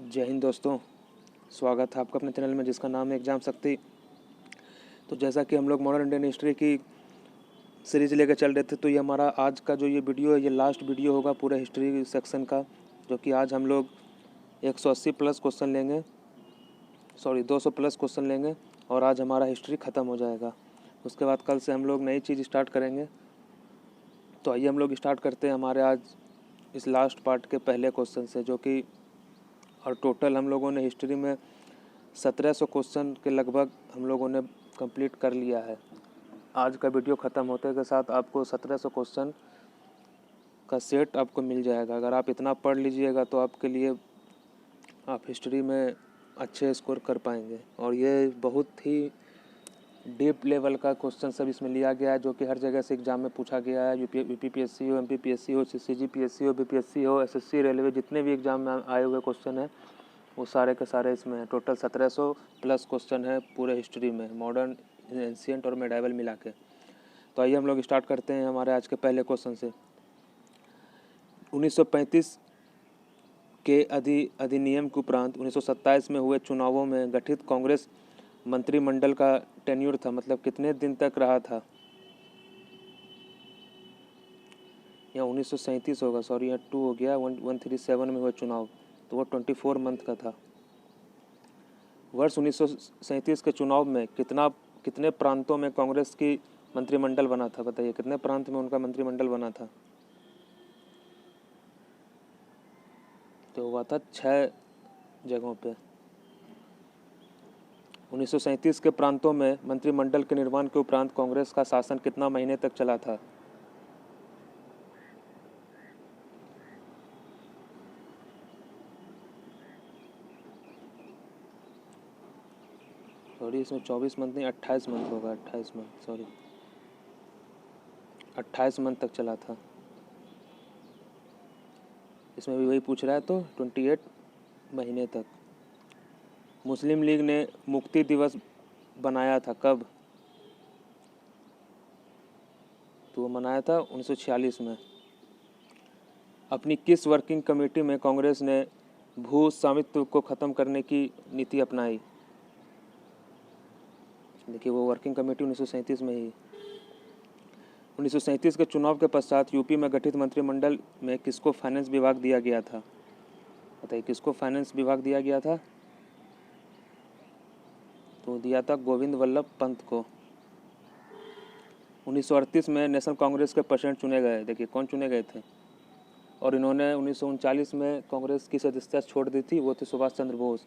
जय हिंद दोस्तों, स्वागत है आपका अपने चैनल में जिसका नाम है एग्जाम शक्ति। तो जैसा कि हम लोग मॉडर्न इंडियन हिस्ट्री की सीरीज लेकर चल रहे थे, तो ये हमारा आज का जो ये वीडियो है ये लास्ट वीडियो होगा पूरे हिस्ट्री सेक्शन का, जो कि आज हम लोग 180 प्लस क्वेश्चन लेंगे, 200 प्लस क्वेश्चन लेंगे और आज हमारा हिस्ट्री ख़त्म हो जाएगा। उसके बाद कल से हम लोग नई चीज़ स्टार्ट करेंगे। तो आइए हम लोग स्टार्ट करते हैं हमारे आज इस लास्ट पार्ट के पहले क्वेश्चन से, जो कि और टोटल हम लोगों ने हिस्ट्री में 1700 क्वेश्चन के लगभग हम लोगों ने कंप्लीट कर लिया है। आज का वीडियो ख़त्म होते के साथ आपको 1700 क्वेश्चन का सेट आपको मिल जाएगा। अगर आप इतना पढ़ लीजिएगा तो आपके लिए आप हिस्ट्री में अच्छे स्कोर कर पाएंगे। और ये बहुत ही डीप लेवल का क्वेश्चन सब इसमें लिया गया है, जो कि हर जगह से एग्जाम में पूछा गया है। यूपीपीएससी हो, एमपीपीएससी हो, सीजीपीएससी हो, बीपीएससी हो, एसएससी, रेलवे, जितने भी एग्जाम में आए हुए क्वेश्चन हैं वो सारे के सारे इसमें हैं। टोटल 1700 प्लस क्वेश्चन है पूरे हिस्ट्री में, मॉडर्न, एंशिएंट और मेडाइवल मिला के। तो आइए हम लोग स्टार्ट करते हैं हमारे आज के पहले क्वेश्चन से। 1935 के अधिनियम के उपरांत 1927 में हुए चुनावों में गठित कांग्रेस मंत्रिमंडल का टेन्यूर था, मतलब कितने दिन तक रहा था। यहाँ 1937 होगा, सॉरी यहाँ 2 हो गया। 137 में हुआ चुनाव तो वो 24 मंथ का था। वर्ष 1937 के चुनाव में कितने प्रांतों में कांग्रेस की मंत्रिमंडल बना था, बताइए कितने प्रांत में उनका मंत्रिमंडल बना था। तो हुआ था 6 जगहों पे। 1937 के प्रांतों में मंत्रिमंडल के निर्माण के उपरांत कांग्रेस का शासन कितना महीने तक चला था। सॉरी इसमें 24 मंथ नहीं 28 मंथ होगा, 28 मंथ, सॉरी 28 मंथ तक चला था। इसमें भी वही पूछ रहा है, तो 28 महीने तक। मुस्लिम लीग ने मुक्ति दिवस बनाया था कब, तो वो मनाया था 1946 में। अपनी किस वर्किंग कमेटी में कांग्रेस ने भू स्वामित्व को ख़त्म करने की नीति अपनाई। देखिए वो वर्किंग कमेटी 1937 में ही। 1937 के चुनाव के पश्चात यूपी में गठित मंत्रिमंडल में किसको फाइनेंस विभाग दिया गया था, बताइए किसको फाइनेंस विभाग दिया गया था। तो दिया था गोविंद वल्लभ पंत को। 1938 में नेशनल कांग्रेस के प्रेसिडेंट चुने गए, देखिए कौन चुने गए थे। और इन्होंने 1939 में कांग्रेस की सदस्यता छोड़ दी थी, वो थे सुभाष चंद्र बोस,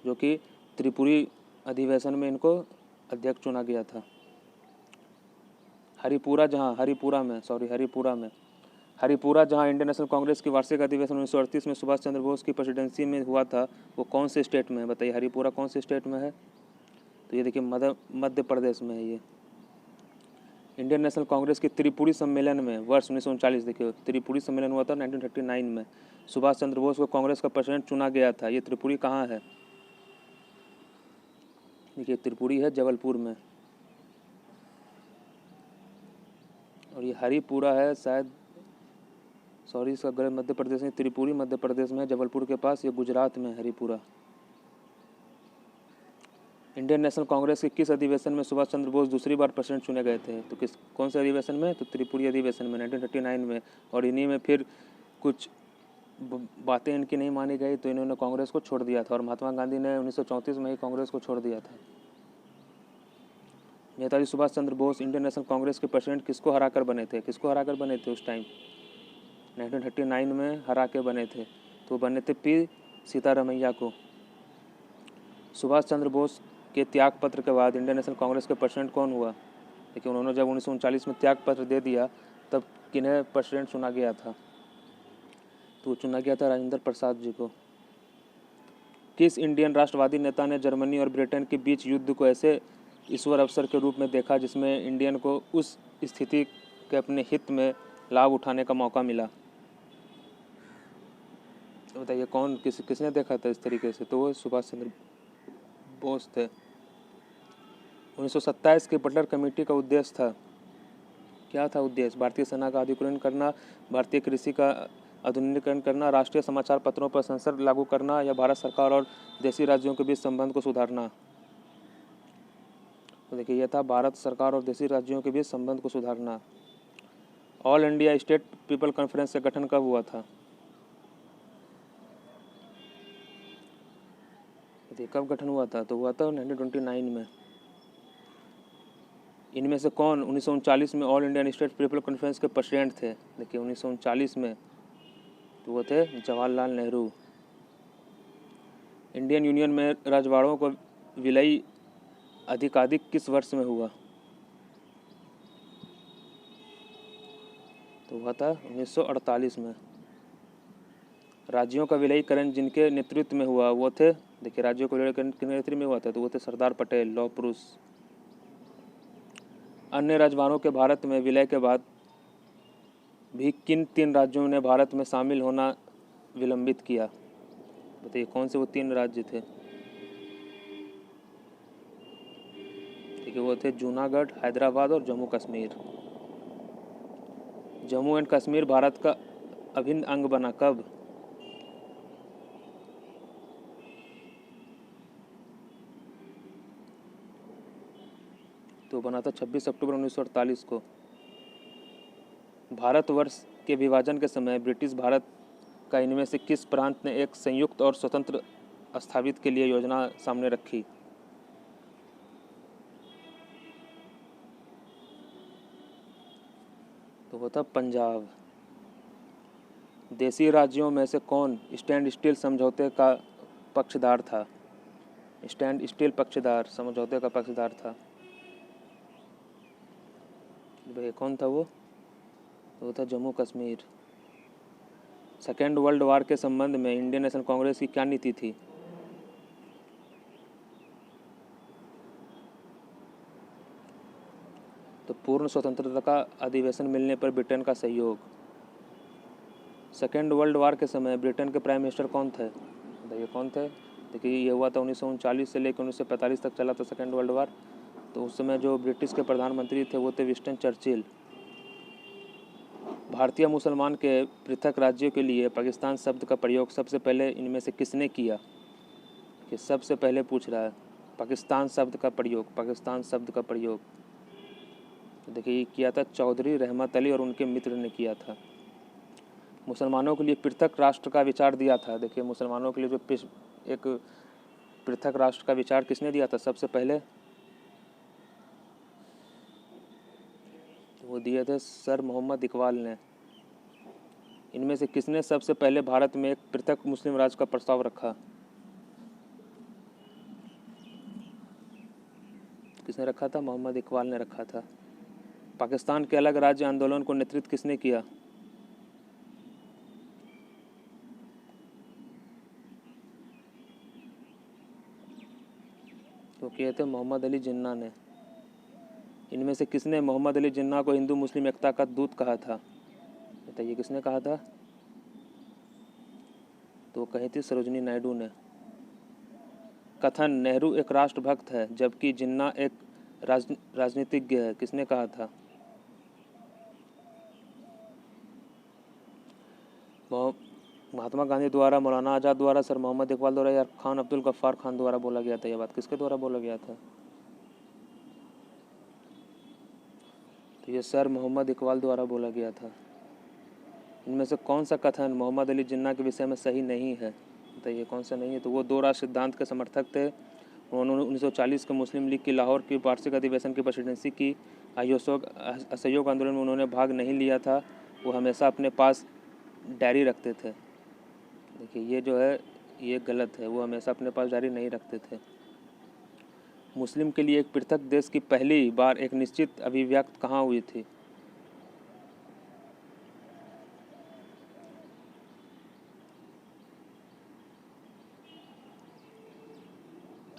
जो कि त्रिपुरी अधिवेशन में इनको अध्यक्ष चुना गया था। हरिपुरा जहां इंडियन नेशनल कांग्रेस की वार्षिक अधिवेशन 1938 में सुभाष चंद्र बोस की प्रेसिडेंसी में हुआ था, वो कौन से स्टेट में है, बताइए हरिपुरा कौन से स्टेट में है। तो ये देखिए मध्य प्रदेश में है ये। इंडियन नेशनल कांग्रेस की त्रिपुरी सम्मेलन में वर्ष 1939, देखिए त्रिपुरी सम्मेलन हुआ था 1939 में, सुभाष चंद्र बोस को कांग्रेस का प्रेसिडेंट चुना गया था। ये त्रिपुरी कहाँ है, देखिए त्रिपुरी है जबलपुर में। और ये हरिपुरा है शायद, सॉरी इसका गलत, मध्य प्रदेश में, त्रिपुरी मध्य प्रदेश में है, जबलपुर के पास, ये गुजरात में हरिपुरा। इंडियन नेशनल कांग्रेस के किस अधिवेशन में सुभाष चंद्र बोस दूसरी बार प्रेसिडेंट चुने गए थे, तो कौन से अधिवेशन में, तो त्रिपुरी अधिवेशन में 1939 में। और इन्हीं में फिर कुछ बातें इनकी नहीं मानी गई तो इन्होंने कांग्रेस को छोड़ दिया था, और महात्मा गांधी ने 1934 में ही कांग्रेस को छोड़ दिया था। नेताजी सुभाष चंद्र बोस इंडियन नेशनल कांग्रेस के प्रेसिडेंट किसको हराकर बने थे उस टाइम, 1939 में हरा के बने थे, तो बने थे पी सीतारमैया को। सुभाष चंद्र बोस के त्याग पत्र के बाद इंडियन नेशनल कांग्रेस के प्रेसिडेंट कौन हुआ, लेकिन उन्होंने जब 1939 में त्याग पत्र दे दिया तब किन्हें प्रेसिडेंट चुना गया था, तो चुना गया था राजेंद्र प्रसाद जी को। किस इंडियन राष्ट्रवादी नेता ने जर्मनी और ब्रिटेन के बीच युद्ध को ऐसे ईश्वर अवसर के रूप में देखा जिसमें इंडियन को उस स्थिति के अपने हित में लाभ उठाने का मौका मिला, तो बताइए कौन, किसने देखा था इस तरीके से, तो वो सुभाष चंद्र बोस थे। 1927 की बटलर कमेटी का उद्देश्य था, क्या था उद्देश्य, भारतीय सेना का अधिग्रहण करना, भारतीय कृषि का आधुनिकीकरण करना, राष्ट्रीय समाचार पत्रों पर सेंसर लागू करना या भारत सरकार और देशी राज्यों के बीच संबंध को सुधारना। तो देखिए यह था भारत सरकार और देशी राज्यों के बीच संबंध को सुधारना। All India state people conference का गठन कब हुआ था? देखिए कब गठन हुआ था? तो हुआ था 1929 में। इनमें से कौन 1939 में all India state people conference के प्रेसिडेंट थे? देखिए 1939 में तो वो थे जवाहरलाल नेहरू। इंडियन यूनियन में रजवाड़ों को विलय अधिकाधिक किस वर्ष में हुआ? तो हुआ था 1948 में। राज्यों का विलयीकरण जिनके नेतृत्व में हुआ वो थे, देखिए राज्यों का विलयीकरण किसके नेतृत्व में हुआ था? तो वो थे सरदार पटेल, लौह पुरुष। अन्य राजवाड़ों के भारत में विलय के बाद भी किन 3 राज्यों ने भारत में शामिल होना विलंबित किया? बताइए कौन से वो 3 राज्य थे? ठीक है, वो थे जूनागढ़, हैदराबाद और जम्मू कश्मीर। जम्मू एंड कश्मीर भारत का अभिन्न अंग बना कब? तो बना था 26 अक्टूबर 1948 को। भारतवर्ष के विभाजन के समय ब्रिटिश भारत का इनमें से किस प्रांत ने एक संयुक्त और स्वतंत्र स्थापित के लिए योजना सामने रखी? तो वो था पंजाब। देशी राज्यों में से कौन स्टैंड स्टील समझौते का पक्षधार था? स्टैंड स्टील पक्षधार समझौते का पक्षधार था भाई, कौन था वो? तो वो था Jammu Kashmir. Second world war के संबंध में इंडियन नेशनल कांग्रेस की क्या नीति थी? तो पूर्ण स्वतंत्रता का अधिवेशन मिलने पर ब्रिटेन का सहयोग। सेकेंड वर्ल्ड वार के समय ब्रिटेन के प्राइम मिनिस्टर कौन थे? बताइए कौन थे? देखिए ये हुआ था 1939 से लेकर 1945 तक चला था सेकेंड वर्ल्ड वार। तो उस समय जो ब्रिटिश के प्रधानमंत्री थे वो थे विंस्टन चर्चिल। भारतीय मुसलमान के पृथक राज्यों के लिए पाकिस्तान शब्द का प्रयोग सबसे पहले इनमें से किसने किया? कि सबसे पहले पूछ रहा है पाकिस्तान शब्द का प्रयोग, पाकिस्तान शब्द का प्रयोग। तो देखिए ये किया था चौधरी रहमत अली और उनके मित्र ने किया था। मुसलमानों के लिए पृथक राष्ट्र का विचार दिया था। देखिए मुसलमानों के लिए जो एक पृथक राष्ट्र का विचार किसने दिया था सबसे पहले? वो दिए थे सर मोहम्मद इकबाल ने। इनमें से किसने सबसे पहले भारत में एक पृथक मुस्लिम राज्य का प्रस्ताव रखा? किसने रखा था? मोहम्मद इकबाल ने रखा था। पाकिस्तान के अलग राज्य आंदोलन को नेतृत्व किसने किया? तो किए थे मोहम्मद अली जिन्ना ने। इनमें से किसने मोहम्मद अली जिन्ना को हिंदू मुस्लिम एकता का दूत कहा था? बताइए किसने कहा था? तो कही थी सरोजनी नायडू ने। कथन नेहरू एक राष्ट्रभक्त है जबकि जिन्ना एक राजनीतिज्ञ है, किसने कहा था? महात्मा गांधी द्वारा, मौलाना आज़ाद द्वारा, सर मोहम्मद इकबाल द्वारा या खान अब्दुल गफ्फार खान द्वारा बोला गया था? यह बात किसके द्वारा बोला गया था? तो ये सर मोहम्मद इकबाल द्वारा बोला गया था। इनमें से कौन सा कथन मोहम्मद अली जिन्ना के विषय में सही नहीं है? बताइए कौन सा नहीं है? तो वो 2 राष्ट्र सिद्धांत के समर्थक थे। उन्होंने 1940 के मुस्लिम लीग की लाहौर की वार्षिक अधिवेशन की प्रेसिडेंसी की। असहयोग आंदोलन में उन्होंने भाग नहीं लिया था। वो हमेशा अपने पास डायरी रखते थे। देखिए ये जो है ये गलत है, वो हमेशा अपने पास डायरी नहीं रखते थे। मुस्लिम के लिए एक पृथक देश की पहली बार एक निश्चित अभिव्यक्ति कहाँ हुई थी?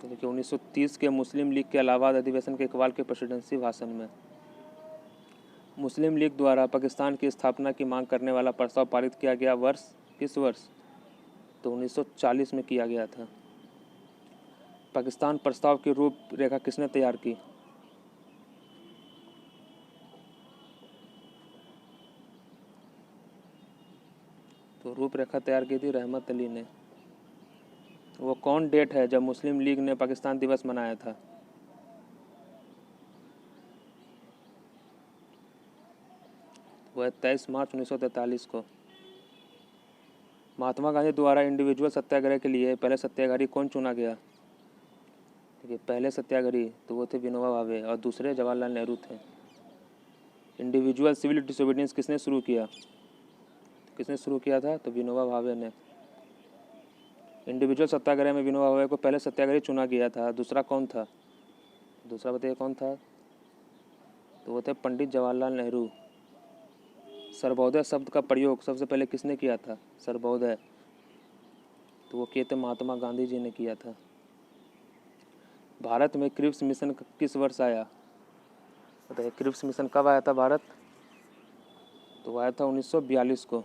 तो देखिए 1930 के मुस्लिम लीग के इलाहाबाद अधिवेशन के इकबाल के प्रेसिडेंसी भाषण में। मुस्लिम लीग द्वारा पाकिस्तान की स्थापना की मांग करने वाला प्रस्ताव पारित किया गया वर्ष किस वर्ष? तो 1940 में किया गया था। पाकिस्तान प्रस्ताव की रूपरेखा किसने तैयार की? रूपरेखा तैयार की थी रहमत अली ने। वो कौन डेट है जब मुस्लिम लीग ने पाकिस्तान दिवस मनाया था? वो है 23 मार्च 1943 को। महात्मा गांधी द्वारा इंडिविजुअल सत्याग्रह के लिए पहले सत्याग्रही कौन चुना गया? देखिए, पहले सत्याग्रही तो वो थे विनोबा भावे और दूसरे जवाहरलाल नेहरू थे। इंडिविजुअल सिविल डिसोबीडियंस किसने शुरू किया? किसने शुरू किया था? तो विनोबा भावे ने। इंडिविजुअल सत्याग्रह में विनोबा भावे को पहले सत्याग्रही चुना गया था। दूसरा कौन था? दूसरा बताइए कौन था? तो वो थे पंडित जवाहरलाल नेहरू। सर्वोदय शब्द का प्रयोग सबसे पहले किसने किया था? सर्वोदय, तो वो किए थे महात्मा गांधी जी ने किया था। भारत में क्रिप्स मिशन किस वर्ष आया? बताइए, क्रिप्स मिशन कब आया था भारत? तो आया था 1942 को।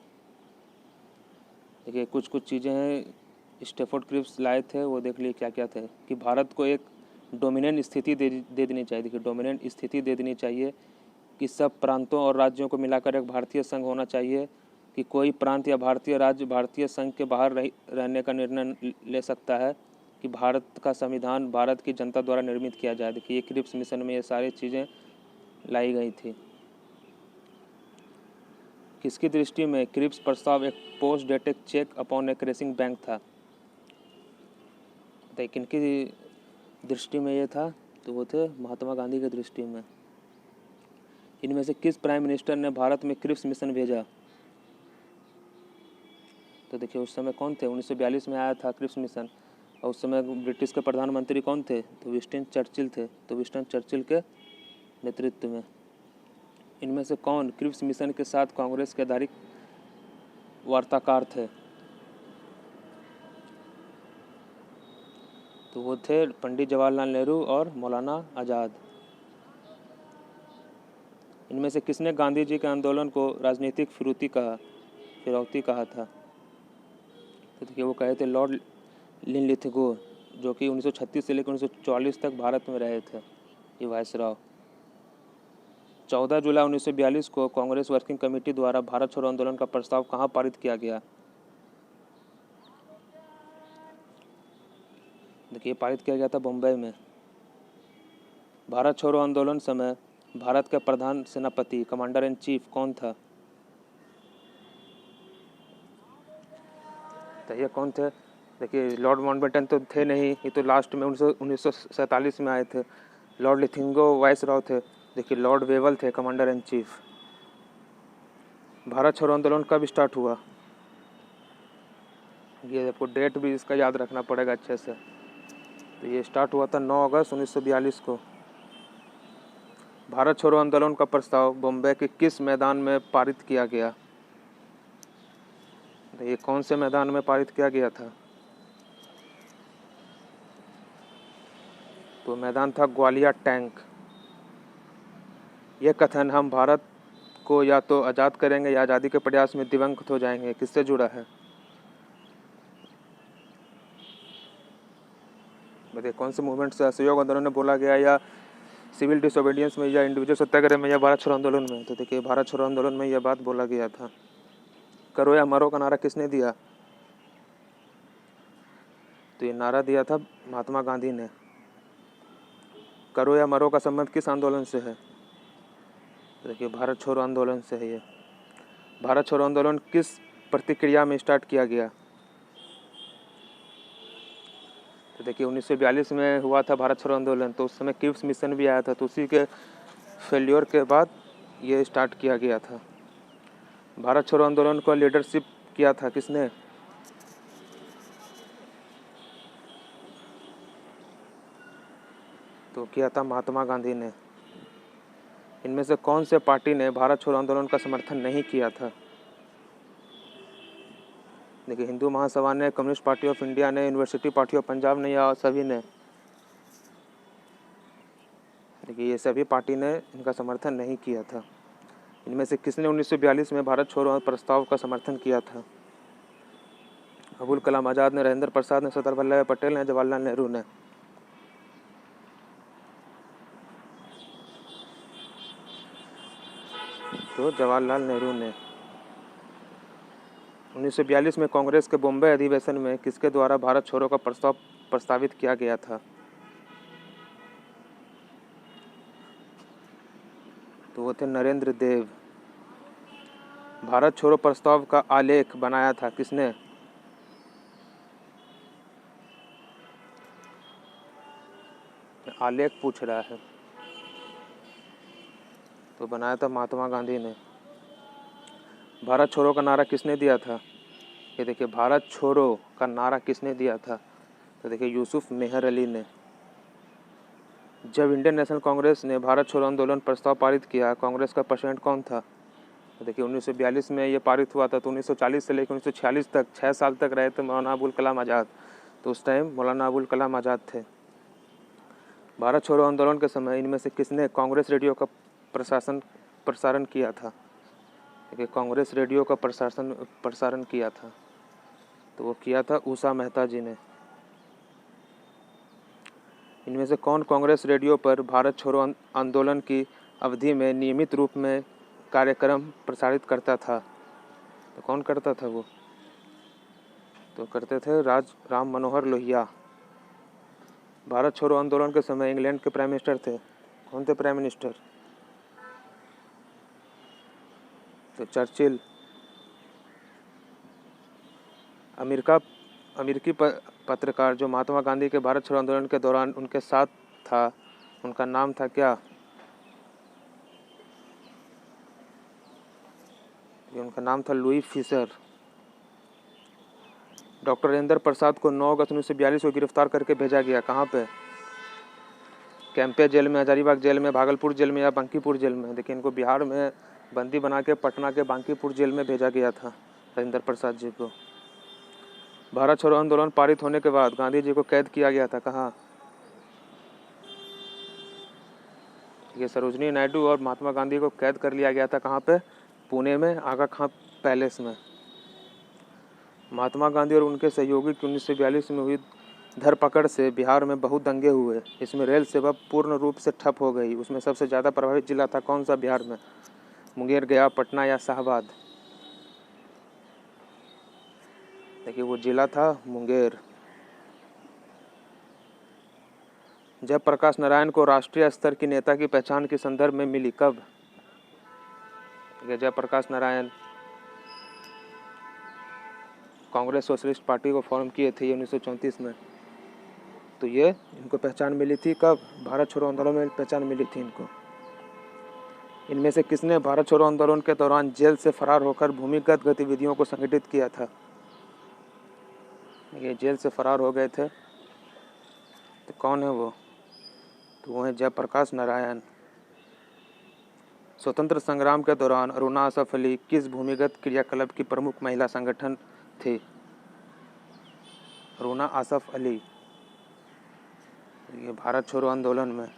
देखिए, कुछ कुछ चीज़ें हैं स्टेफोर्ड क्रिप्स लाए थे, वो देख लिए क्या क्या थे। कि भारत को एक डोमिनेंट स्थिति दे देनी चाहिए। देखिए, डोमिनेंट स्थिति दे देनी चाहिए कि सब प्रांतों और राज्यों को मिलाकर एक भारतीय संघ होना चाहिए, कि कोई प्रांत या भारतीय राज्य भारतीय संघ के बाहर रहने का निर्णय ले सकता है, कि भारत का संविधान भारत की जनता द्वारा निर्मित किया जाए। देखिए, ये क्रिप्स मिशन में ये सारी चीज़ें लाई गई थी। किसकी दृष्टि में क्रिप्स प्रस्ताव एक पोस्ट डेटेड चेक अपॉन ए क्रेशिंग बैंक था? तो किनकी दृष्टि में ये था? तो वो थे महात्मा गांधी की दृष्टि में। इनमें से किस प्राइम मिनिस्टर ने भारत में क्रिप्स मिशन भेजा? तो देखिए, उस समय कौन थे? 1942 में आया था क्रिप्स मिशन, और उस समय ब्रिटिश के प्रधानमंत्री कौन थे? तो विंस्टन चर्चिल थे। तो विंस्टन चर्चिल के नेतृत्व में। इनमें से कौन क्रिप्स मिशन के साथ कांग्रेस के आधारित वार्ताकार थे? तो वो थे पंडित जवाहरलाल नेहरू और मौलाना आज़ाद। इनमें से किसने गांधी जी के आंदोलन को राजनीतिक फिरौती कहा था? तो देखिए, वो कहे थे लॉर्ड लिनलिथगो, जो कि 1936 से लेकर 1944 तक भारत में रहे थे, ये वायसराय। 14 जुलाई 1942 को कांग्रेस वर्किंग कमेटी द्वारा भारत छोड़ो आंदोलन का प्रस्ताव कहाँ पारित किया गया? देखिए, पारित किया गया था बम्बई में। भारत छोड़ो आंदोलन समय भारत के प्रधान सेनापति कमांडर इन चीफ कौन था? तो ये कौन थे? देखिए, लॉर्ड माउंटबेटन तो थे नहीं, ये तो लास्ट में 1947 में आए थे। लॉर्ड लिथिंगो वाइसरॉय थे। देखिए, लॉर्ड वेवल थे कमांडर इन चीफ। भारत छोड़ो आंदोलन कब स्टार्ट हुआ? ये आपको डेट भी इसका याद रखना पड़ेगा अच्छे से। तो ये स्टार्ट हुआ था 9 अगस्त 1942 को। भारत छोड़ो आंदोलन का प्रस्ताव बॉम्बे के किस मैदान में पारित किया गया? तो ये कौन से मैदान में पारित किया गया था? तो मैदान था ग्वालियर टैंक। यह कथन हम भारत को या तो आज़ाद करेंगे या आज़ादी के प्रयास में दिवंगत हो जाएंगे, किससे जुड़ा है? बताइए, कौन से मूवमेंट से? असहयोग आंदोलन में बोला गया, या सिविल डिसोबीडियंस में, या इंडिविजुअल सत्याग्रह में, या भारत छोड़ो आंदोलन में? तो देखिए, भारत छोड़ो आंदोलन में यह बात बोला गया था। करो या मरो का नारा किसने दिया? तो ये नारा दिया था महात्मा गांधी ने। करो या मरो का संबंध किस आंदोलन से है? तो देखिए, भारत छोड़ो आंदोलन से है ये। भारत छोड़ो आंदोलन किस प्रतिक्रिया में स्टार्ट किया गया? तो देखिए, 1942 में हुआ था भारत छोड़ो आंदोलन, तो उस समय क्रिप्स मिशन भी आया था, तो उसी के फेल्योर के बाद ये स्टार्ट किया गया था। भारत छोड़ो आंदोलन को लीडरशिप किया था किसने? तो किया था महात्मा गांधी ने। इनमें से कौन से पार्टी ने भारत छोड़ो आंदोलन का समर्थन नहीं किया था? देखिए, हिंदू महासभा ने, कम्युनिस्ट पार्टी ऑफ इंडिया ने, यूनिवर्सिटी पार्टी ऑफ पंजाब ने, या सभी ने? देखिए, ये सभी पार्टी ने इनका समर्थन नहीं किया था। इनमें से किसने 1942 में भारत छोड़ो प्रस्ताव का समर्थन किया था? अबुल कलाम आज़ाद ने, राजेंद्र प्रसाद ने, सरदार वल्लभ भाई पटेल ने, जवाहरलाल नेहरू ने? तो जवाहरलाल नेहरू ने। 1942 में कांग्रेस के बॉम्बे अधिवेशन में किसके द्वारा भारत छोड़ो का प्रस्ताव प्रस्तावित किया गया था? तो वो थे नरेंद्र देव। भारत छोड़ो प्रस्ताव का आलेख बनाया था किसने? आलेख पूछ रहा है, तो बनाया था महात्मा गांधी ने। भारत छोड़ो का नारा किसने दिया था? ये देखिए, भारत छोड़ो का नारा किसने दिया था? तो देखिए, यूसुफ मेहर अली ने। जब इंडियन नेशनल कांग्रेस ने भारत छोड़ो आंदोलन प्रस्ताव पारित किया, कांग्रेस का प्रेसिडेंट कौन था? तो देखिए, 1942 में ये पारित हुआ था, तो 1940 से लेकर 1946 तक 6 साल तक रहे थे मौलाना अबुल कलाम आज़ाद। तो उस टाइम मौलाना अबुल कलाम आज़ाद थे। भारत छोड़ो आंदोलन के समय इनमें से किसने कांग्रेस रेडियो का प्रसारण किया था? देखिए, कांग्रेस रेडियो का प्रसारण किया था, तो वो किया था उषा मेहता जी ने। इनमें से कौन कांग्रेस रेडियो पर भारत छोड़ो आंदोलन की अवधि में नियमित रूप में कार्यक्रम प्रसारित करता था? तो कौन करता था वो? तो करते थे राम मनोहर लोहिया। भारत छोड़ो आंदोलन के समय इंग्लैंड के प्राइम मिनिस्टर थे। कौन थे प्राइम मिनिस्टर? तो चर्चिल। अमेरिकी पत्रकार जो महात्मा गांधी के भारत छोड़ो आंदोलन के दौरान उनके साथ था, उनका नाम था क्या? उनका नाम था Louis Fischer. Doctor Rajendra Prasad को 9 अगस्त 1942 को गिरफ्तार करके भेजा गया। कहाँ पे? कैंपे जेल में, हजारीबाग जेल में, भागलपुर जेल में या बांकीपुर जेल में? देखिए, इनको बिहार में बंदी बना के पटना के बांकीपुर जेल में भेजा गया था राजेंद्र प्रसाद जी को। भारत छोड़ो आंदोलन पारित होने के बाद गांधी जी को कैद किया गया था। कहाँ? ये सरोजनी नायडू और महात्मा गांधी को कैद कर लिया गया था। कहाँ पे? पुणे में आगा खां पैलेस में। महात्मा गांधी और उनके सहयोगी की 1942 में हुई धरपकड़ से बिहार में बहुत दंगे हुए। इसमें रेल सेवा पूर्ण रूप से ठप हो गई। उसमें सबसे ज़्यादा प्रभावित जिला था कौन सा बिहार में? मुंगेर, गया, पटना या शाहबाद? देखिए, वो जिला था मुंगेर। जयप्रकाश नारायण को राष्ट्रीय स्तर की नेता की पहचान के संदर्भ में मिली कब? जयप्रकाश नारायण कांग्रेस सोशलिस्ट पार्टी को फॉर्म किए थे 1934 में। तो ये इनको पहचान मिली थी कब? भारत छोड़ो आंदोलन में पहचान मिली थी इनको। इनमें से किसने भारत छोड़ो आंदोलन के दौरान जेल से फरार होकर भूमिगत गतिविधियों को संगठित किया था? ये जेल से फरार हो गए थे, तो कौन है वो? तो वो है जयप्रकाश नारायण। स्वतंत्र संग्राम के दौरान अरुणा असफ अली किस भूमिगत क्रियाकलाप की प्रमुख महिला संगठन थी? अरुणा असफ अली, ये भारत छोड़ो आंदोलन में।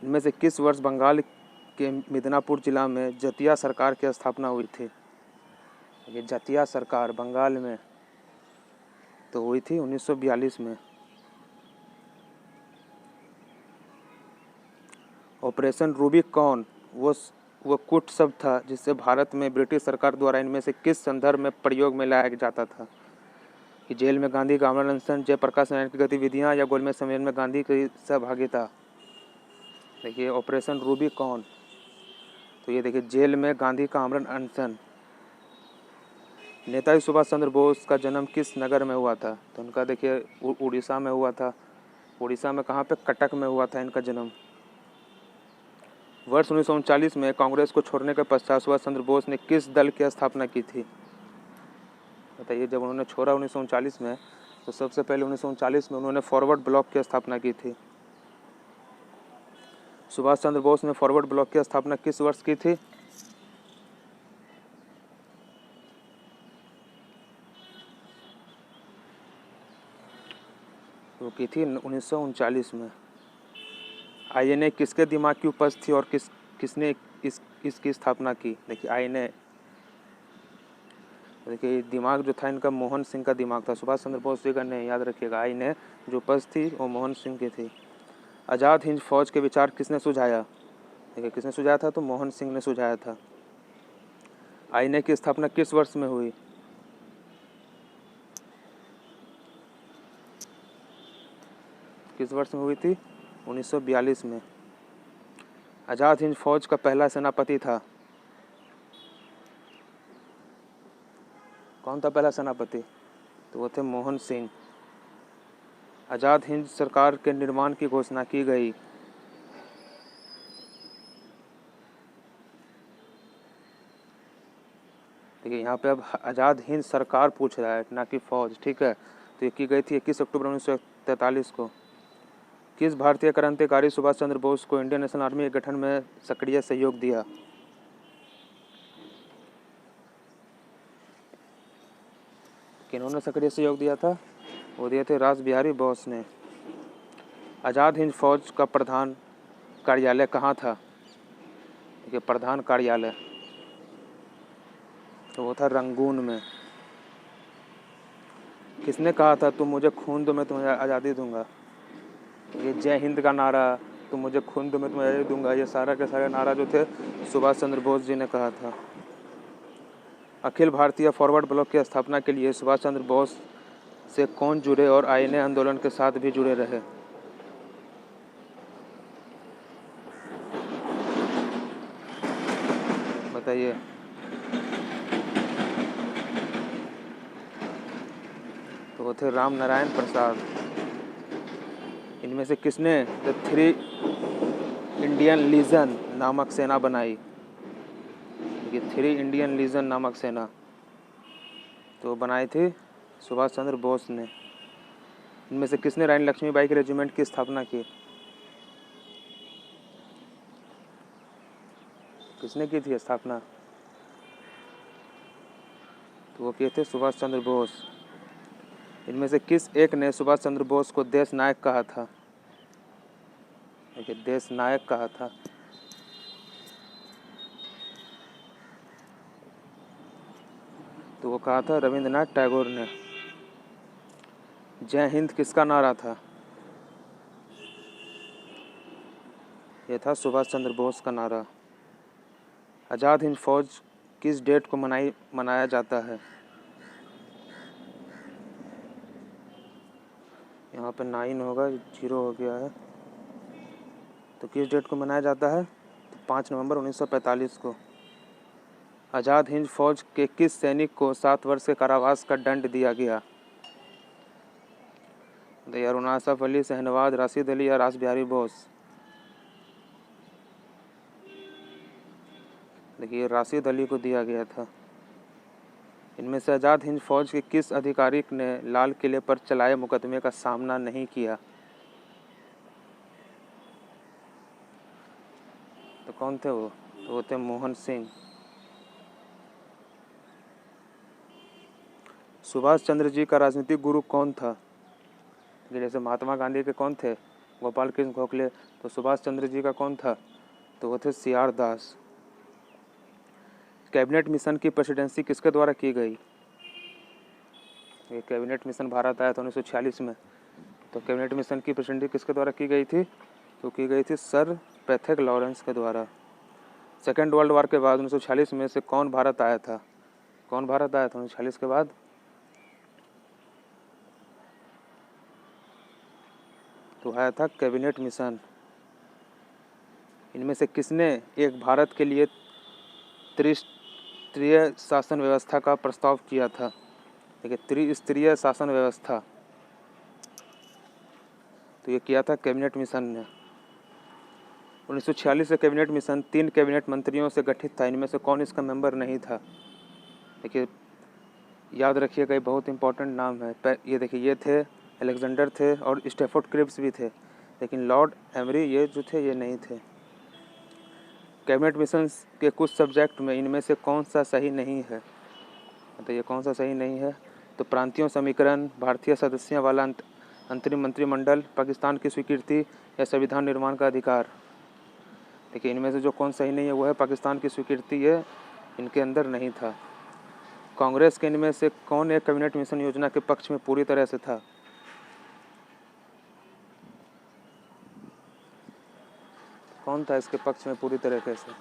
इनमें से किस वर्ष बंगाल के मिदनापुर जिला में जतिया सरकार की स्थापना हुई थी? ये जतिया सरकार बंगाल में तो हुई थी 1942 में। ऑपरेशन रूबिकॉन वो कूट शब्द था जिससे भारत में ब्रिटिश सरकार द्वारा इनमें से किस संदर्भ में प्रयोग में लाया जाता था? कि जेल में गांधी का आमरण अनशन, जयप्रकाश नारायण की गतिविधियां या गोलमेज सम्मेलन में गांधी की सहभागिता? देखिए, ऑपरेशन रूबिकॉन, तो ये देखिए जेल में गांधी का आमरण अनशन। नेताजी सुभाष चंद्र बोस का जन्म किस नगर में हुआ था? तो उनका देखिए उड़ीसा में हुआ था। उड़ीसा में कहाँ पे? कटक में हुआ था इनका जन्म। वर्ष 1939 में कांग्रेस को छोड़ने के पश्चात सुभाष चंद्र बोस ने किस दल की स्थापना की थी? बताइए, जब उन्होंने छोड़ा 1939 में, तो सबसे पहले 1939 में उन्होंने फॉरवर्ड ब्लॉक की स्थापना की थी। सुभाष चंद्र बोस ने फॉरवर्ड ब्लॉक की स्थापना किस वर्ष की थी? वो की थी 1939 में। आईएनए किसके दिमाग की उपज थी और किसने इसकी स्थापना की? देखिए, आईएनए, देखिए दिमाग जो था इनका मोहन सिंह का दिमाग था, सुभाष चंद्र बोस जी का नहीं, याद रखिएगा। आईएनए जो उपज थी वो मोहन सिंह की थी। आज़ाद हिंद फौज के विचार किसने सुझाया? देखिए, किसने सुझाया था? तो मोहन सिंह ने सुझाया था। आईने की स्थापना किस वर्ष में हुई? किस वर्ष में हुई थी? 1942 में। आज़ाद हिंद फौज का पहला सेनापति था? कौन था पहला सेनापति? तो वो थे मोहन सिंह। आज़ाद हिंद सरकार के निर्माण की घोषणा की गई? देखिए यहाँ पे अब आज़ाद हिंद सरकार पूछ रहा है, ना कि फौज, ठीक है। तो ये की गई थी 21 अक्टूबर 1943 को। किस भारतीय क्रांतिकारी सुभाष चंद्र बोस को इंडियन नेशनल आर्मी के गठन में सक्रिय सहयोग दिया? किन्होंने सक्रिय सहयोग दिया था? वो दिए थे रास बिहारी बोस ने। आज़ाद हिंद फौज का प्रधान कार्यालय कहाँ था? देखिए प्रधान कार्यालय तो वो था रंगून में। किसने कहा था तुम मुझे खून दो मैं तुम्हें आज़ादी दूंगा? ये जय हिंद का नारा, तुम मुझे खून दो मैं तुम्हें आज़ादी दूंगा, ये सारा के सारे नारा जो थे सुभाष चंद्र बोस जी ने कहा था। अखिल भारतीय फॉरवर्ड ब्लॉक की स्थापना के लिए सुभाष चंद्र बोस से कौन जुड़े और आईएनए आंदोलन के साथ भी जुड़े रहे? बताइए। तो वो थे राम नारायण प्रसाद। इनमें से किसने द थ्री इंडियन लीजन नामक सेना बनाई? ये थ्री इंडियन लीजन नामक सेना तो बनाई थी सुभाष चंद्र बोस ने। इनमें से किसने रानी लक्ष्मीबाई के रेजिमेंट की स्थापना की? किसने की थी स्थापना? तो वो किए थे सुभाष चंद्र बोस। इनमें से किस एक ने सुभाष चंद्र बोस को देश नायक कहा था? देखिए देश नायक कहा था। तो वो कहा था रविंद्रनाथ टैगोर ने। जय हिंद किसका नारा था? यह था सुभाष चंद्र बोस का नारा। आज़ाद हिंद फौज किस डेट को मनाया जाता है? यहाँ पे 9 होगा, 0 हो गया है। तो किस डेट को मनाया जाता है? तो 5 नवंबर 1945 को। आज़ाद हिंद फौज के किस सैनिक को 7 वर्ष के कारावास का दंड दिया गया? यारुन आसफ अली, शहनवाज, राशिद अली या रास बिहारी बोस? देखिए राशिद अली को दिया गया था। इनमें से आज़ाद हिंद फौज के किस अधिकारी ने लाल किले पर चलाए मुकदमे का सामना नहीं किया? तो कौन थे वो? तो वो थे मोहन सिंह। सुभाष चंद्र जी का राजनीतिक गुरु कौन था? जैसे महात्मा गांधी के कौन थे? गोपाल कृष्ण गोखले। तो सुभाष चंद्र जी का कौन था? तो वो थे सी.आर. दास। कैबिनेट मिशन की प्रेसिडेंसी किसके द्वारा की गई? ये कैबिनेट मिशन भारत आया था 1946 में। तो कैबिनेट मिशन की प्रेसिडेंसी किसके द्वारा की गई थी? तो की गई थी सर पैथिक लॉरेंस के द्वारा। सेकेंड वर्ल्ड वार के बाद 1946 में से कौन भारत आया था? कौन भारत आया था 1946 के बाद? तो आया था कैबिनेट मिशन। इनमें से किसने एक भारत के लिए त्रिस्तरीय शासन व्यवस्था का प्रस्ताव किया था? देखिए त्रिस्तरीय शासन व्यवस्था तो ये किया था कैबिनेट मिशन ने। 1946 से कैबिनेट मिशन 3 कैबिनेट मंत्रियों से गठित था। इनमें से कौन इसका मेंबर नहीं था? देखिए याद रखिएगा, ये बहुत इंपॉर्टेंट नाम है। ये देखिए ये थे अलेक्जेंडर थे और स्टेफोर्ड क्रिप्स भी थे, लेकिन लॉर्ड एमरी ये जो थे ये नहीं थे। कैबिनेट मिशन के कुछ सब्जेक्ट में इनमें से कौन सा सही नहीं है? तो ये कौन सा सही नहीं है? तो प्रांतीय समीकरण, भारतीय सदस्यों वाला अंतरिम मंत्रिमंडल, पाकिस्तान की स्वीकृति या संविधान निर्माण का अधिकार। देखिए इनमें से जो कौन सही नहीं है वो है पाकिस्तान की स्वीकृति, ये इनके अंदर नहीं था। कांग्रेस के इनमें से कौन एक कैबिनेट मिशन योजना के पक्ष में पूरी तरह से था? कौन था इसके पक्ष में पूरी तरीके से?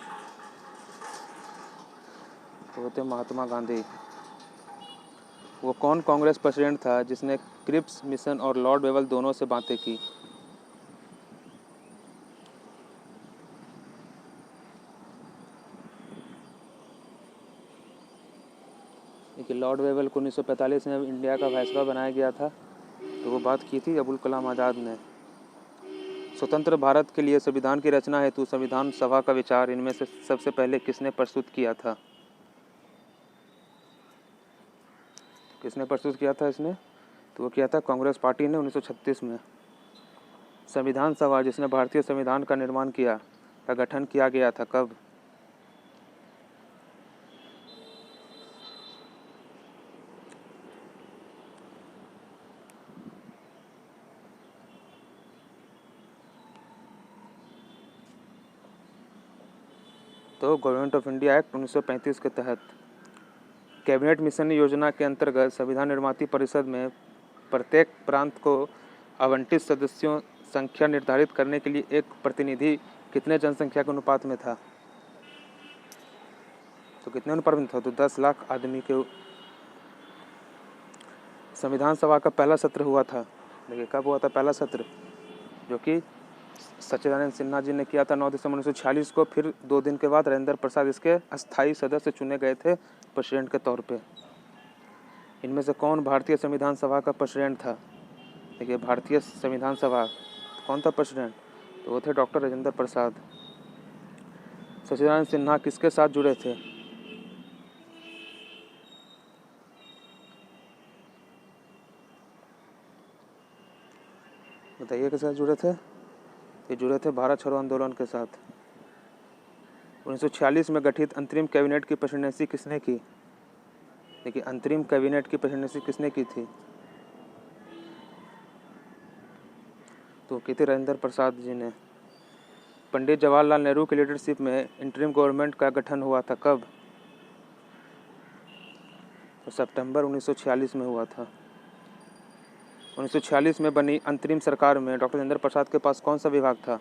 तो वो थे महात्मा गांधी। वो कौन कांग्रेस प्रेसिडेंट था जिसने क्रिप्स मिशन और लॉर्ड वेवल दोनों से बातें की? देखिए, लॉर्ड वेवल को 1945 में इंडिया का वायसरॉय बनाया गया था, तो वो बात की थी अबुल कलाम आज़ाद ने। स्वतंत्र भारत के लिए संविधान की रचना हेतु संविधान सभा का विचार इनमें से सबसे पहले किसने प्रस्तुत किया था? किसने प्रस्तुत किया था इसने? तो वो किया था कांग्रेस पार्टी ने 1936 में। संविधान सभा जिसने भारतीय संविधान का निर्माण किया, का गठन किया गया था कब? तो गवर्नमेंट ऑफ इंडिया एक्ट 1935 के तहत। कैबिनेट मिशन योजना के अंतर्गत संविधान निर्माती परिषद में प्रत्येक प्रांत को आवंटित सदस्यों संख्या निर्धारित करने के लिए एक प्रतिनिधि कितने जनसंख्या के अनुपात में था? तो कितने अनुपात में था? तो 10 लाख आदमी के। संविधान सभा का पहला सत्र हुआ था, देखिए कब हुआ था पहला सत्र? जो कि सच्चिदानंद सिन्हा जी ने किया था 9 दिसंबर 1946 को। फिर 2 दिन के बाद राजेंद्र प्रसाद इसके अस्थायी सदस्य चुने गए थे प्रेसिडेंट के तौर पे। इनमें से कौन भारतीय संविधान सभा का प्रेसिडेंट था? देखिए, भारतीय संविधान सभा कौन था प्रेसिडेंट? तो वो थे डॉक्टर राजेंद्र प्रसाद। सच्चिदानंद सिन्हा किसके साथ जुड़े थे? बताइए किसके साथ जुड़े थे? ये जुड़े थे भारत छोड़ो आंदोलन के साथ। 1946 में गठित अंतरिम कैबिनेट की प्रेसिडेंसी किसने की? देखिए, अंतरिम कैबिनेट की प्रेसिडेंसी किसने की थी? तो की थी राजेंद्र प्रसाद जी ने। पंडित जवाहरलाल नेहरू की लीडरशिप में इंटरिम गवर्नमेंट का गठन हुआ था कब? तो सितंबर 1946 में हुआ था। 1946 में बनी अंतरिम सरकार में डॉक्टर राजेंद्र प्रसाद के पास कौन सा विभाग था?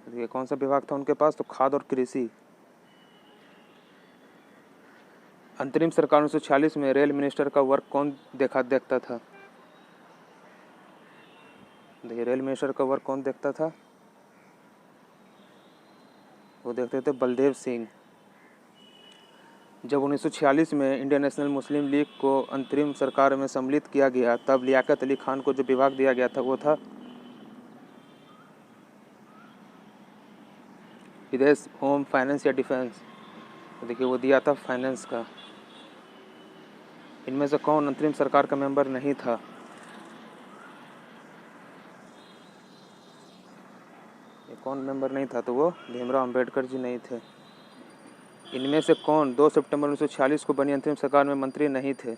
देखिए, कौन सा विभाग था उनके पास? तो खाद्य और कृषि। अंतरिम सरकार 1946 में रेल मिनिस्टर का वर्क कौन देखता था? देखिए, रेल मिनिस्टर का वर्क कौन देखता था? वो देखते थे बलदेव सिंह। जब 1946 में इंडियन नेशनल मुस्लिम लीग को अंतरिम सरकार में सम्मिलित किया गया, तब लियाकत अली खान को जो विभाग दिया गया था वो था विदेश, होम, फाइनेंस या डिफेंस? तो देखिए, वो दिया था फाइनेंस का। इनमें से कौन अंतरिम सरकार का मेंबर नहीं था? ये कौन मेंबर नहीं था? तो वो भीमराव अंबेडकर जी नहीं थे। इनमें से कौन 2 सितंबर 1946 को बनी अंतरिम सरकार में मंत्री नहीं थे?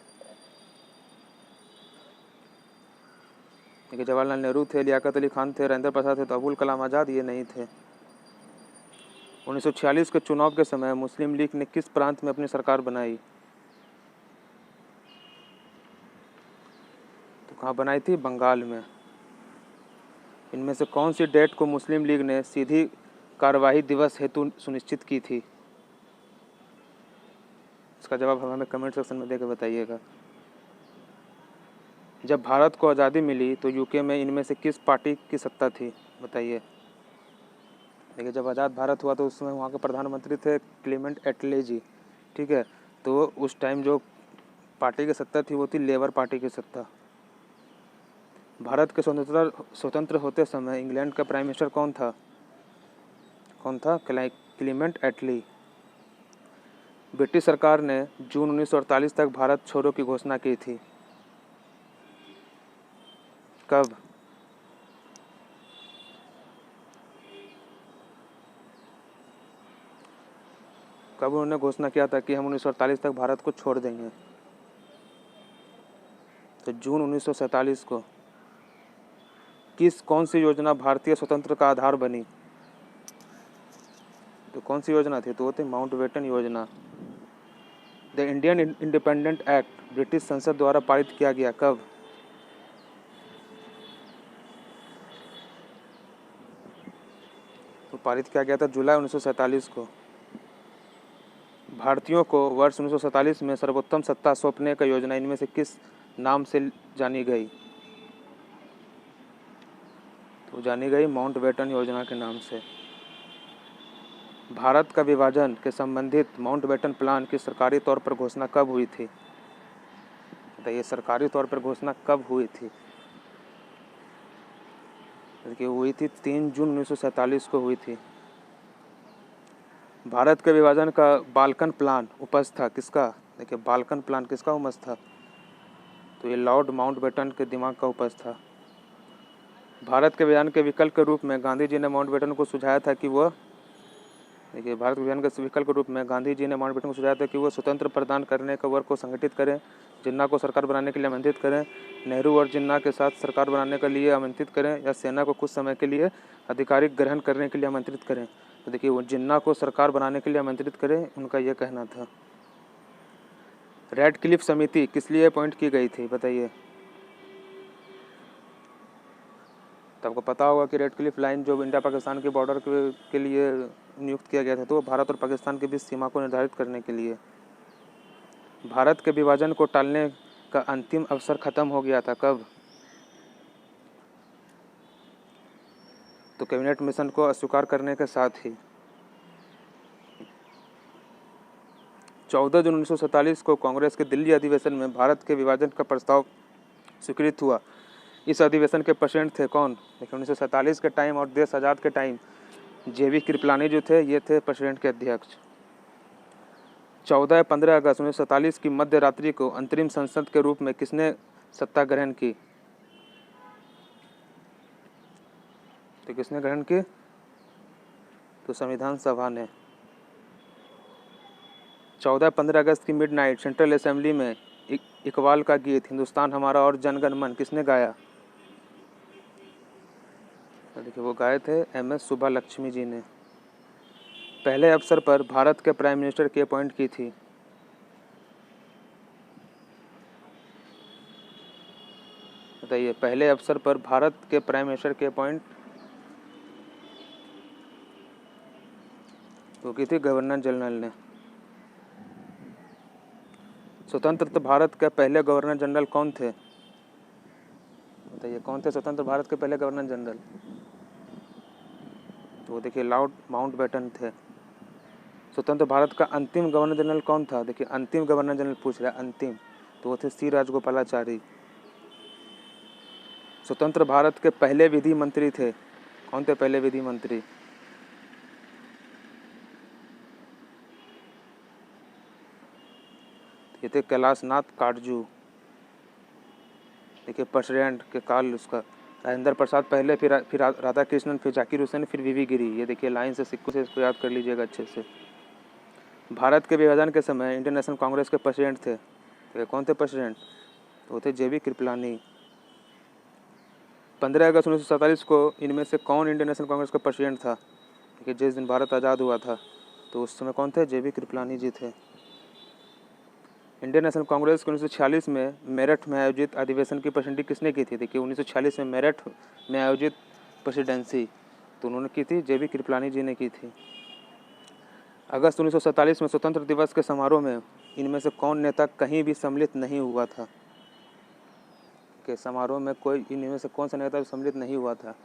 देखिए, जवाहरलाल नेहरू थे, लियाकत अली खान थे, राजेंद्र प्रसाद थे, तो अबुल कलाम आज़ाद ये नहीं थे। 1946 के चुनाव के समय मुस्लिम लीग ने किस प्रांत में अपनी सरकार बनाई? तो कहाँ बनाई थी? बंगाल में। इनमें से कौन सी डेट को मुस्लिम लीग ने सीधी कार्यवाही दिवस हेतु सुनिश्चित की थी? इसका जवाब हमें कमेंट सेक्शन में देकर बताइएगा। जब भारत को आज़ादी मिली तो यूके में इनमें से किस पार्टी की सत्ता थी? बताइए। देखिए, जब आज़ाद भारत हुआ तो उस समय वहाँ के प्रधानमंत्री थे क्लेमेंट एटले जी, ठीक है। तो उस टाइम जो पार्टी की सत्ता थी वो थी लेबर पार्टी की सत्ता। भारत के स्वतंत्र होते समय इंग्लैंड का प्राइम मिनिस्टर कौन था? कौन था? क्लेमेंट एटली। ब्रिटिश सरकार ने जून 1948 तक भारत छोड़ो की घोषणा की थी। कब? कब उन्होंने घोषणा किया था कि हम 1948 तक भारत को छोड़ देंगे? तो जून 1947 को। कौन सी योजना भारतीय स्वतंत्र का आधार बनी? तो कौन सी योजना थी? तो वो थी माउंटबेटन योजना। The Indian independent act British संसद द्वारा पारित किया गया कब? तो पारित किया गया था जुलाई 1947 को। भारतीयों को वर्ष 1947 में सर्वोत्तम सत्ता सौंपने का योजना इनमें से किस नाम से जानी गई? तो जानी गई माउंटबेटन योजना के नाम से। भारत का विभाजन के संबंधित माउंटबेटन प्लान की सरकारी तौर पर घोषणा कब हुई थी? बताइए, सरकारी तौर पर घोषणा कब हुई थी? देखिए, हुई थी 3 जून 1947 को हुई थी। भारत के विभाजन का बाल्कन प्लान उपज था किसका? देखिए, बाल्कन प्लान किसका उपज था? तो ये लॉर्ड माउंटबेटन के दिमाग का उपज था। भारत के विभाजन के विकल्प के रूप में गांधी जी ने माउंटबेटन को सुझाया था कि वह, देखिए, भारत के विभाजन के विकल्प के रूप में गांधी जी ने माउंटबेटन को सुझाया था कि वह स्वतंत्र प्रदान करने का वर्ग को संगठित करें, जिन्ना को सरकार बनाने के लिए आमंत्रित करें, नेहरू और जिन्ना के साथ सरकार बनाने के लिए आमंत्रित करें, या सेना को कुछ समय के लिए आधिकारिक ग्रहण करने के लिए आमंत्रित करें। तो देखिए, वो जिन्ना को सरकार बनाने के लिए आमंत्रित करें, उनका यह कहना था। रेड क्लिफ समिति किस लिए अपॉइंट की गई थी? बताइए। तो आपको पता होगा कि रेड क्लिफ लाइन जो इंडिया पाकिस्तान के बॉर्डर के लिए नियुक्त किया गया था, तो वो भारत और पाकिस्तान के बीच सीमा को निर्धारित करने के लिए। भारत के विभाजन को टालने का अंतिम अवसर खत्म हो गया था कब? तो कैबिनेट मिशन को अस्वीकार करने के साथ ही। 14 जून 1947 को कांग्रेस के दिल्ली अधिवेशन में भारत के विभाजन का प्रस्ताव स्वीकृत हुआ। इस अधिवेशन के प्रेसिडेंट थे कौन? देखिए, 1947 के टाइम और देश आज़ाद के टाइम JV कृपलानी जो थे, ये थे प्रेसिडेंट के अध्यक्ष। 14 या 15 अगस्त 1947 की मध्य रात्रि को अंतरिम संसद के रूप में किसने सत्ता ग्रहण की? तो किसने ग्रहण की? तो संविधान सभा ने। 14-15 अगस्त की मिडनाइट सेंट्रल असेंबली में इकबाल का गीत हिंदुस्तान हमारा और जनगण मन किसने गाया? तो देखिए, वो गाए थे MS सुब्बालक्ष्मी जी ने। पहले अवसर पर भारत के प्राइम मिनिस्टर की अपॉइंट की थी? बताइए, पहले अवसर पर भारत के प्राइम मिनिस्टर की अपॉइंट वो की थी गवर्नर जनरल ने। स्वतंत्र भारत के पहले गवर्नर जनरल कौन थे? बताइए, कौन थे स्वतंत्र भारत के पहले गवर्नर जनरल? तो देखिए, लॉर्ड माउंटबेटन थे। स्वतंत्र भारत का अंतिम गवर्नर जनरल कौन था? देखिए, अंतिम गवर्नर जनरल पूछ रहा है, अंतिम, तो वो थे C राजगोपालाचारी। स्वतंत्र भारत के पहले विधि मंत्री थे, कौन थे पहले विधि मंत्री? ये थे कैलाशनाथ काटजू। देखिए, प्रेसिडेंट के काल उसका राजेंद्र प्रसाद पहले, फिर राधा कृष्णन, फिर जाकिर हुसैन, फिर VV गिरी। ये देखिए लाइन से, सिक्कों से इसको याद कर लीजिएगा अच्छे से। भारत के विभाजन के समय इंडियन नेशनल कांग्रेस के प्रेसिडेंट थे, तो कौन थे प्रेसिडेंट? तो थे JV कृपलानी। 15 अगस्त 1947 को इनमें से कौन इंडियन नेशनल कांग्रेस का प्रेसिडेंट था? देखिए, जिस दिन भारत आज़ाद हुआ था, तो उस समय कौन थे? JV कृपलानी जी थे। इंडियन नेशनल कांग्रेस के 1946 में मेरठ में आयोजित अधिवेशन की प्रेसिडेंसी किसने की थी? देखिए, 1946 में मेरठ में आयोजित प्रेसिडेंसी तो उन्होंने की थी, JV कृपलानी जी ने की थी। अगस्त 1947 में स्वतंत्र दिवस के समारोह में इनमें से कौन नेता कहीं भी सम्मिलित नहीं हुआ था? के समारोह में कोई इनमें से कौन सा नेता सम्मिलित नहीं हुआ था?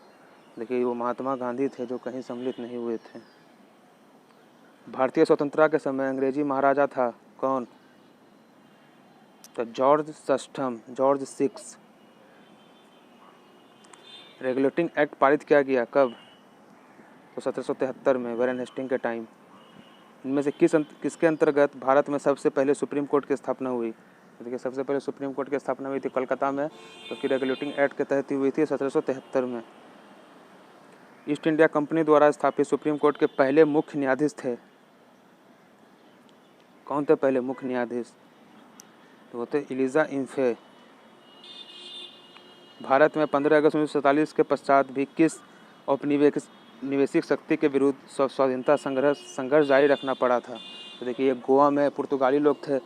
देखिए, वो महात्मा गांधी थे जो कहीं सम्मिलित नहीं हुए थे। भारतीय स्वतंत्रता के समय अंग्रेजी महाराजा था कौन? तो जॉर्ज VI। रेगुलेटिंग एक्ट पारित किया गया कब? तो 1773 में, वैरेन हेस्टिंग के टाइम। इनमें से किसके अंतर्गत भारत में सबसे पहले सुप्रीम कोर्ट की स्थापना हुई? देखिए, सबसे पहले सुप्रीम कोर्ट की स्थापना हुई थी कलकत्ता में, तो फिर रेगुलेटिंग एक्ट के तहत हुई थी 1773 में। ईस्ट इंडिया कंपनी द्वारा स्थापित सुप्रीम कोर्ट के पहले मुख्य न्यायाधीश थे, कौन थे पहले मुख्य न्यायाधीश? तो वो थे एलिजा इम्फे। भारत में 15 अगस्त 1947 के पश्चात भी किस औपनिवेशिक शक्ति के विरुद्ध स्वाधीनता संघर्ष जारी रखना पड़ा था? तो देखिए, गोवा में पुर्तगाली लोग थे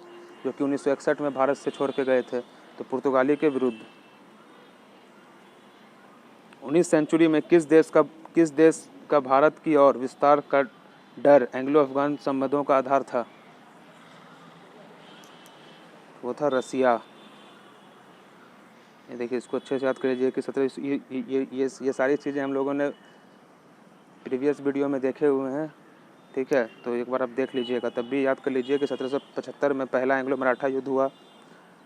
जो कि 1961 में भारत से छोड़ के गए थे, तो पुर्तगाली के विरुद्ध। 19वीं सेंचुरी में किस देश का भारत की ओर विस्तार का डर एंग्लो अफगान संबंधों का आधार था? वो था रसिया। ये देखिए, इसको अच्छे से याद कर लीजिए कि 17 ये सारी चीज़ें हम लोगों ने प्रीवियस वीडियो में देखे हुए हैं, ठीक है। तो एक बार आप देख लीजिएगा, तब भी याद कर लीजिए कि 1775 में पहला एंग्लो मराठा युद्ध हुआ,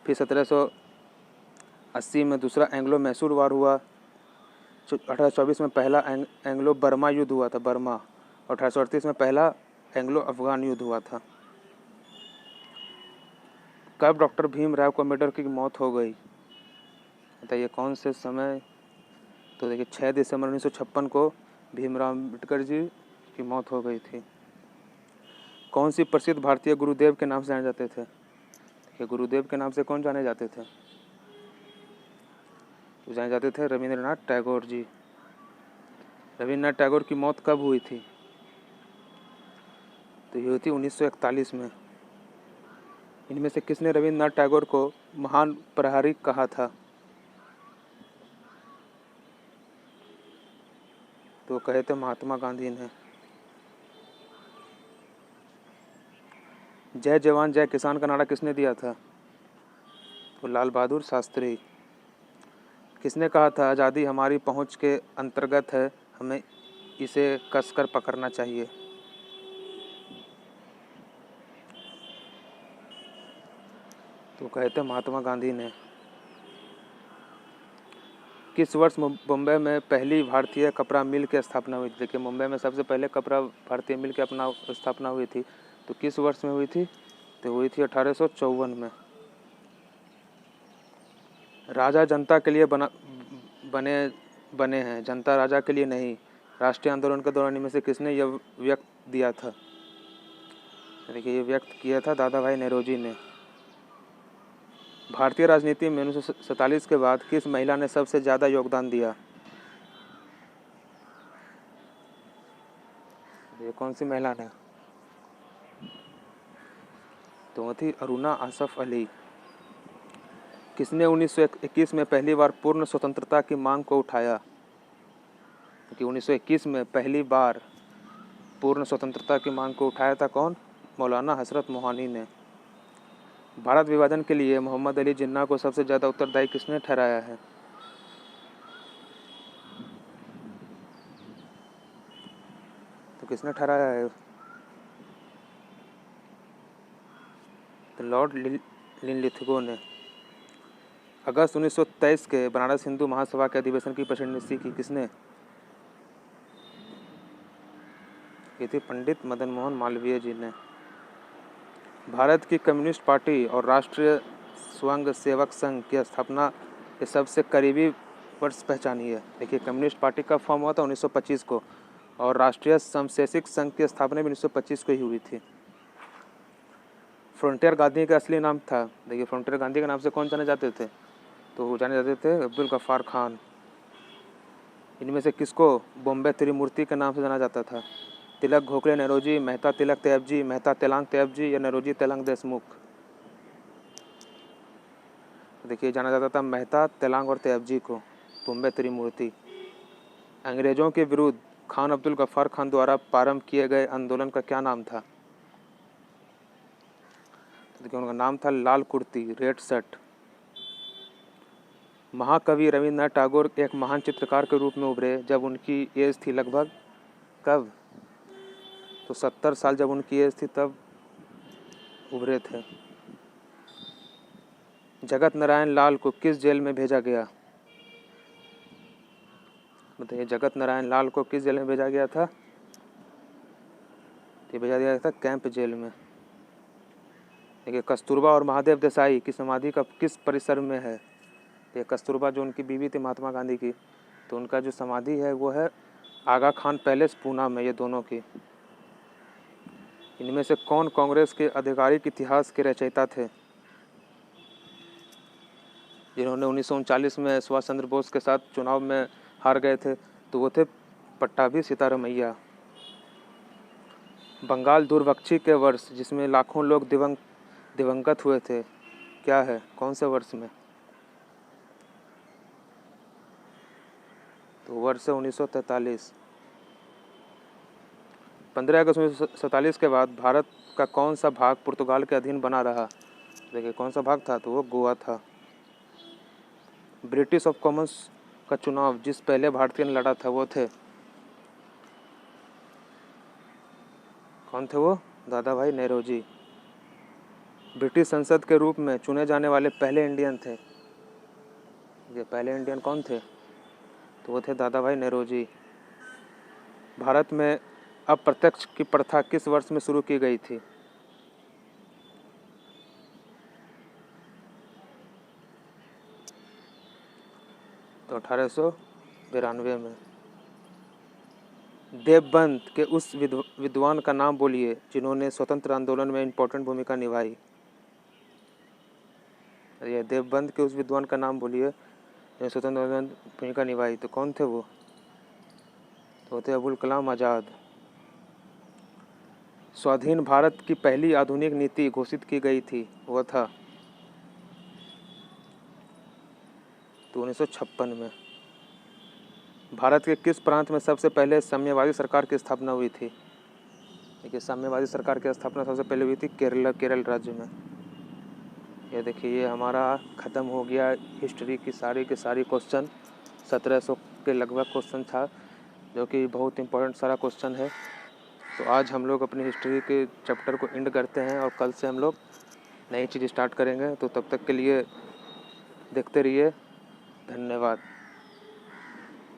फिर 1780 में दूसरा एंग्लो मैसूर वार हुआ, 1824 में पहला एंग्लो बर्मा युद्ध हुआ था, बर्मा, और 1838 में पहला एंग्लो अफगान युद्ध हुआ था। कब डॉक्टर भीमराव अम्बेडकर की मौत हो गई, बताइए कौन से समय। तो देखिए 6 दिसंबर 1956 को भीमराव अम्बेडकर जी की मौत हो गई थी। कौन सी प्रसिद्ध भारतीय गुरुदेव के नाम से जाने जाते थे, देखिए गुरुदेव के नाम से कौन जाने जाते थे, तो जाने जाते थे रविंद्रनाथ टैगोर जी। रविंद्रनाथ टैगोर की मौत कब हुई थी, तो ये हुई थी 1941 में। इनमें से किसने रविंद्रनाथ टैगोर को महान प्रहरी कहा था, तो कहे थे महात्मा गांधी ने। जय जवान जय किसान का नारा किसने दिया था, तो लाल बहादुर शास्त्री। किसने कहा था आज़ादी हमारी पहुंच के अंतर्गत है, हमें इसे कसकर पकड़ना चाहिए, तो कहे थे महात्मा गांधी ने। किस वर्ष मुंबई में पहली भारतीय कपड़ा मिल की स्थापना हुई थी, देखिए मुंबई में सबसे पहले कपड़ा भारतीय मिल की अपना स्थापना हुई थी, तो किस वर्ष में हुई थी, तो हुई थी 1854 में। राजा जनता के लिए बने हैं, जनता राजा के लिए नहीं, राष्ट्रीय आंदोलन के दौरान इनमें से किसने यह व्यक्त दिया था, देखिए ये व्यक्त किया था दादा भाई नेहरूजी ने। भारतीय राजनीति में 1947 के बाद किस महिला ने सबसे ज़्यादा योगदान दिया, ये कौन सी महिला ने, तो वो थी अरुणा आसफ अली। किसने 1921 में पहली बार पूर्ण स्वतंत्रता की मांग को उठाया, क्योंकि 1921 में पहली बार पूर्ण स्वतंत्रता की मांग को उठाया था कौन, मौलाना हजरत मोहानी ने। भारत विभाजन के लिए मोहम्मद अली जिन्ना को सबसे ज़्यादा उत्तरदायी किसने ठहराया है, तो किसने ठहराया है, तो लॉर्ड लिनलिथगो ने। अगस्त 1923 के बनारस हिंदू महासभा के अधिवेशन की प्रसिद्धि की किसने, ये थी पंडित मदन मोहन मालवीय जी ने। भारत की कम्युनिस्ट पार्टी और राष्ट्रीय स्वयं सेवक संघ की स्थापना के सबसे करीबी वर्ष पहचानिए, देखिए कम्युनिस्ट पार्टी का फॉर्म हुआ था 1925 को, और राष्ट्रीय स्वयंसेवक संघ की स्थापना भी 1925 को ही हुई थी। फ्रंटियर गांधी का असली नाम था, देखिए फ्रंटियर गांधी के नाम से कौन जाने जाते थे, तो जाने जाते थे अब्दुल गफ्फार खान। इनमें से किसको बॉम्बे त्रिमूर्ति के नाम से जाना जाता था, तिलक गोखले नेहरूजी, मेहता तिलक तैयब जी, मेहता तेलांग तैयब जी, या नेहरूजी तेलांग देशमुख, देखिए जाना जाता था मेहता तेलांग और तैयब जी को, बॉम्बे त्रिमूर्ति। अंग्रेजों के विरुद्ध खान अब्दुल गफ्फार खान द्वारा प्रारंभ किए गए आंदोलन का क्या नाम था, देखिए उनका नाम था लाल कुर्ती, रेड शर्ट। महाकवि रविंद्रनाथ टैगोर एक महान चित्रकार के रूप में उभरे जब उनकी एज थी लगभग कब, तो 70 साल जब उनकी एज थी तब उभरे थे। जगत नारायण लाल को किस जेल में भेजा गया, बताइए जगत नारायण लाल को किस जेल में भेजा गया था, ये भेजा गया था कैंप जेल में। देखिए कस्तूरबा और महादेव देसाई की समाधि का किस परिसर में है, ये कस्तूरबा जो उनकी बीवी थी महात्मा गांधी की, तो उनका जो समाधि है वो है आगा खान पैलेस पूना में, ये दोनों की। इनमें से कौन कांग्रेस के आधिकारिक इतिहास के रचयिता थे, जिन्होंने 1939 में सुभाष चंद्र बोस के साथ चुनाव में हार गए थे, तो वो थे पट्टाभी सीतारामैया। बंगाल दुर्भिक्ष के वर्ष जिसमें लाखों लोग दिवंगत हुए थे क्या है, कौन से वर्ष में, तो वर्ष 1943। 15 अगस्त 1947 के बाद भारत का कौन सा भाग पुर्तगाल के अधीन बना रहा, देखिए कौन सा भाग था, तो वो गोवा था। ब्रिटिश ऑफ कॉमन्स का चुनाव जिस पहले भारतीय ने लड़ा था वो थे, कौन थे वो? दादा भाई नौरोजी। ब्रिटिश संसद के रूप में चुने जाने वाले पहले इंडियन थे, ये पहले इंडियन कौन थे? तो वो थे दादा भाई नौरोजी। भारत में अप्रत्यक्ष की प्रथा किस वर्ष में शुरू की गई थी? तो 1892 में। देवबंद के उस विद्वान का नाम बोलिए जिन्होंने स्वतंत्र आंदोलन में इम्पोर्टेंट भूमिका निभाई। ये देवबंद के उस विद्वान का नाम बोलिए जिन्होंने स्वतंत्र आंदोलन में भूमिका निभाई, तो कौन थे वो? तो थे अबुल कलाम आज़ाद। स्वाधीन भारत की पहली आधुनिक नीति घोषित की गई थी, वो था तो 1956 में। भारत के किस प्रांत में सबसे पहले साम्यवादी सरकार की स्थापना हुई थी? देखिए साम्यवादी सरकार की स्थापना सबसे पहले हुई थी केरल राज्य में। ये देखिए ये हमारा ख़त्म हो गया हिस्ट्री की सारी क्वेश्चन। 1700 के लगभग क्वेश्चन था, जो कि बहुत इंपॉर्टेंट सारा क्वेश्चन है। तो आज हम लोग अपनी हिस्ट्री के चैप्टर को एंड करते हैं और कल से हम लोग नई चीज़ स्टार्ट करेंगे। तो तब तक के लिए देखते रहिए, धन्यवाद।